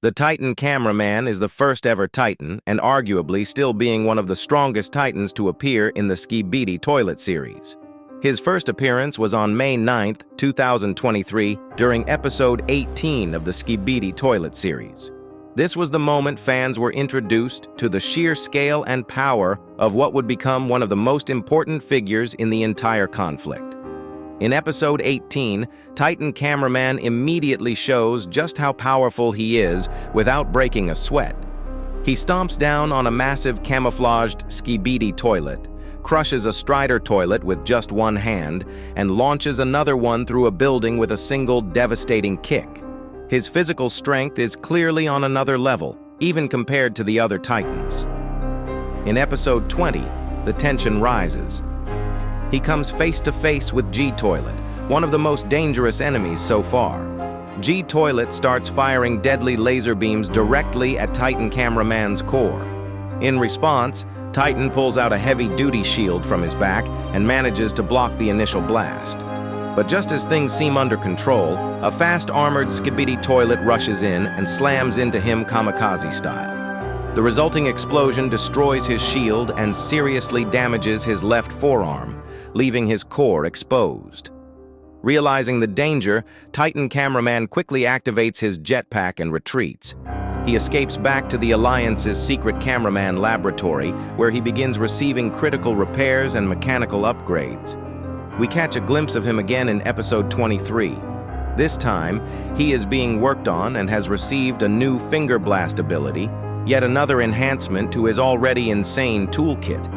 The Titan Cameraman is the first ever Titan, and arguably still being one of the strongest Titans to appear in the Skibidi Toilet series. His first appearance was on May 9, 2023, during episode 18 of the Skibidi Toilet series. This was the moment fans were introduced to the sheer scale and power of what would become one of the most important figures in the entire conflict. In episode 18, Titan Cameraman immediately shows just how powerful he is without breaking a sweat. He stomps down on a massive camouflaged Skibidi toilet, crushes a Strider toilet with just one hand, and launches another one through a building with a single devastating kick. His physical strength is clearly on another level, even compared to the other Titans. In episode 20, the tension rises. He comes face to face with G-Toilet, one of the most dangerous enemies so far. G-Toilet starts firing deadly laser beams directly at Titan Cameraman's core. In response, Titan pulls out a heavy-duty shield from his back and manages to block the initial blast. But just as things seem under control, a fast-armored Skibidi Toilet rushes in and slams into him kamikaze style. The resulting explosion destroys his shield and seriously damages his left forearm, leaving his core exposed. Realizing the danger, Titan Cameraman quickly activates his jetpack and retreats. He escapes back to the Alliance's secret cameraman laboratory, where he begins receiving critical repairs and mechanical upgrades. We catch a glimpse of him again in episode 23. This time, he is being worked on and has received a new finger blast ability, yet another enhancement to his already insane toolkit.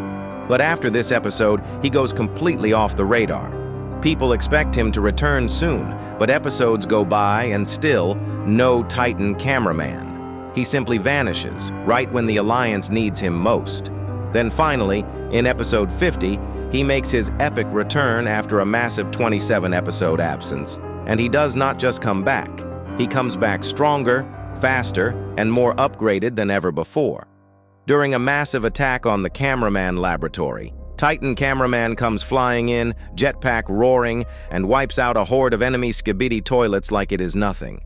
But after this episode, he goes completely off the radar. People expect him to return soon, but episodes go by and still, no Titan Cameraman. He simply vanishes, right when the Alliance needs him most. Then finally, in episode 50, he makes his epic return after a massive 27-episode absence. And he does not just come back. He comes back stronger, faster, and more upgraded than ever before. During a massive attack on the cameraman laboratory, Titan Cameraman comes flying in, jetpack roaring, and wipes out a horde of enemy Skibidi toilets like it is nothing.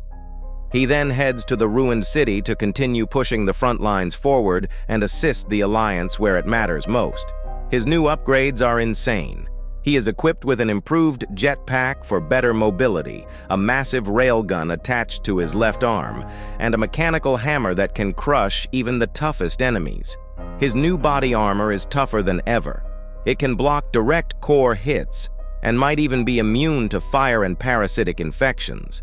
He then heads to the ruined city to continue pushing the front lines forward and assist the Alliance where it matters most. His new upgrades are insane. He is equipped with an improved jetpack for better mobility, a massive railgun attached to his left arm, and a mechanical hammer that can crush even the toughest enemies. His new body armor is tougher than ever. It can block direct core hits, and might even be immune to fire and parasitic infections.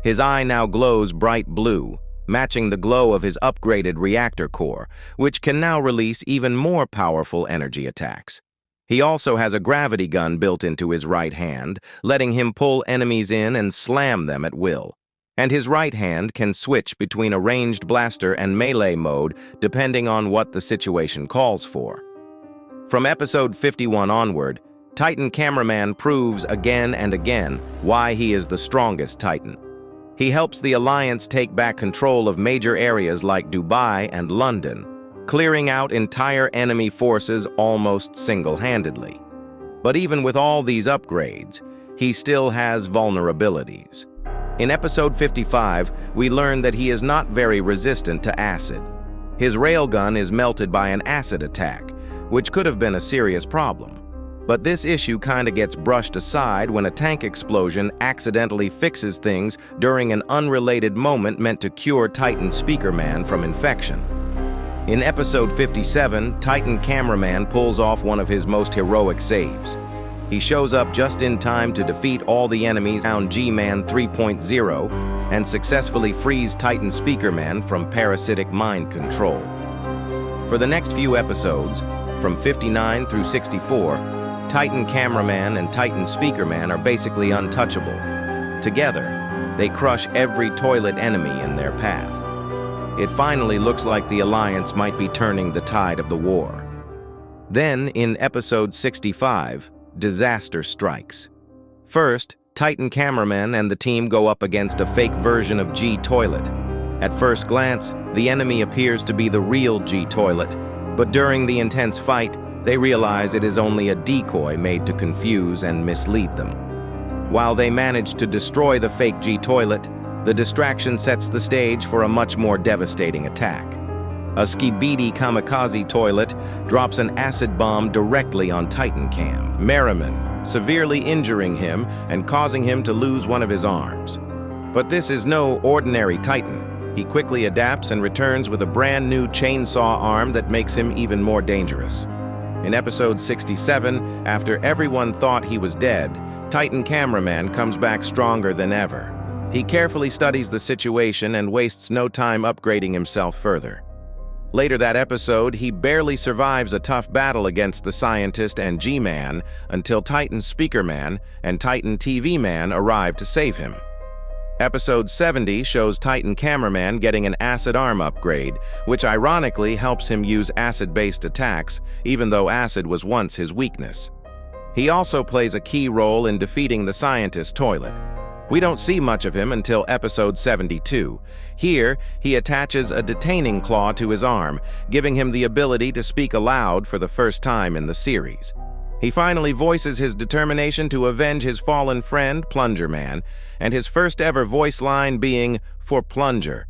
His eye now glows bright blue, matching the glow of his upgraded reactor core, which can now release even more powerful energy attacks. He also has a gravity gun built into his right hand, letting him pull enemies in and slam them at will. And his right hand can switch between a ranged blaster and melee mode depending on what the situation calls for. From episode 51 onward, Titan Cameraman proves again and again why he is the strongest Titan. He helps the Alliance take back control of major areas like Dubai and London, clearing out entire enemy forces almost single-handedly. But even with all these upgrades, he still has vulnerabilities. In episode 55, we learn that he is not very resistant to acid. His railgun is melted by an acid attack, which could have been a serious problem. But this issue kinda gets brushed aside when a tank explosion accidentally fixes things during an unrelated moment meant to cure Titan Speakerman from infection. In episode 57, Titan Cameraman pulls off one of his most heroic saves. He shows up just in time to defeat all the enemies around G-Man 3.0 and successfully frees Titan Speakerman from parasitic mind control. For the next few episodes, from 59 through 64, Titan Cameraman and Titan Speakerman are basically untouchable. Together, they crush every toilet enemy in their path. It finally looks like the Alliance might be turning the tide of the war. Then, in episode 65, disaster strikes. First, Titan Cameraman and the team go up against a fake version of G-Toilet. At first glance, the enemy appears to be the real G-Toilet, but during the intense fight, they realize it is only a decoy made to confuse and mislead them. While they manage to destroy the fake G-Toilet, The distraction sets the stage for a much more devastating attack. A Skibidi kamikaze toilet drops an acid bomb directly on Titan Cameraman, severely injuring him and causing him to lose one of his arms. But this is no ordinary Titan. He quickly adapts and returns with a brand new chainsaw arm that makes him even more dangerous. In episode 67, after everyone thought he was dead, Titan Cameraman comes back stronger than ever. He carefully studies the situation and wastes no time upgrading himself further. Later that episode, he barely survives a tough battle against the scientist and G-Man until Titan Speaker Man and Titan TV Man arrive to save him. Episode 70 shows Titan Cameraman getting an acid arm upgrade, which ironically helps him use acid-based attacks, even though acid was once his weakness. He also plays a key role in defeating the scientist toilet. We don't see much of him until episode 72. Here, he attaches a detaining claw to his arm, giving him the ability to speak aloud for the first time in the series. He finally voices his determination to avenge his fallen friend, Plunger Man, and his first ever voice line being, "For Plunger,"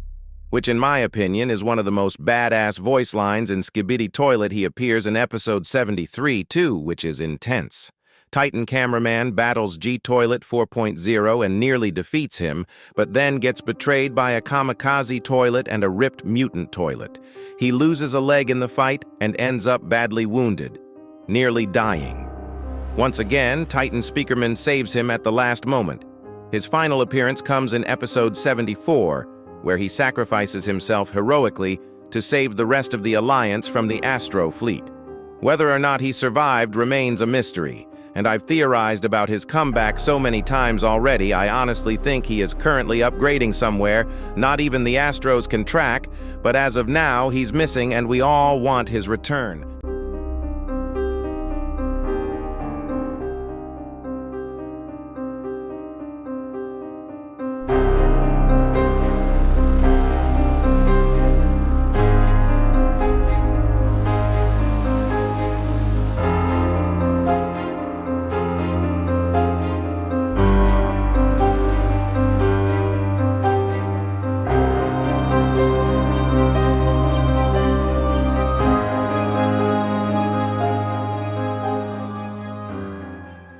which in my opinion is one of the most badass voice lines in Skibidi Toilet. He appears in episode 73 too, which is intense. Titan Cameraman battles G-Toilet 4.0 and nearly defeats him, but then gets betrayed by a kamikaze toilet and a ripped mutant toilet. He loses a leg in the fight and ends up badly wounded, nearly dying. Once again, Titan Speakerman saves him at the last moment. His final appearance comes in episode 74, where he sacrifices himself heroically to save the rest of the Alliance from the Astro fleet. Whether or not he survived remains a mystery, and I've theorized about his comeback so many times already. I honestly think he is currently upgrading somewhere not even the Astros can track, but as of now, he's missing and we all want his return.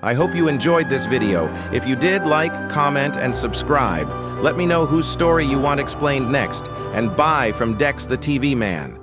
I hope you enjoyed this video. If you did, like, comment, and subscribe. Let me know whose story you want explained next. And bye from Dex the TV Man.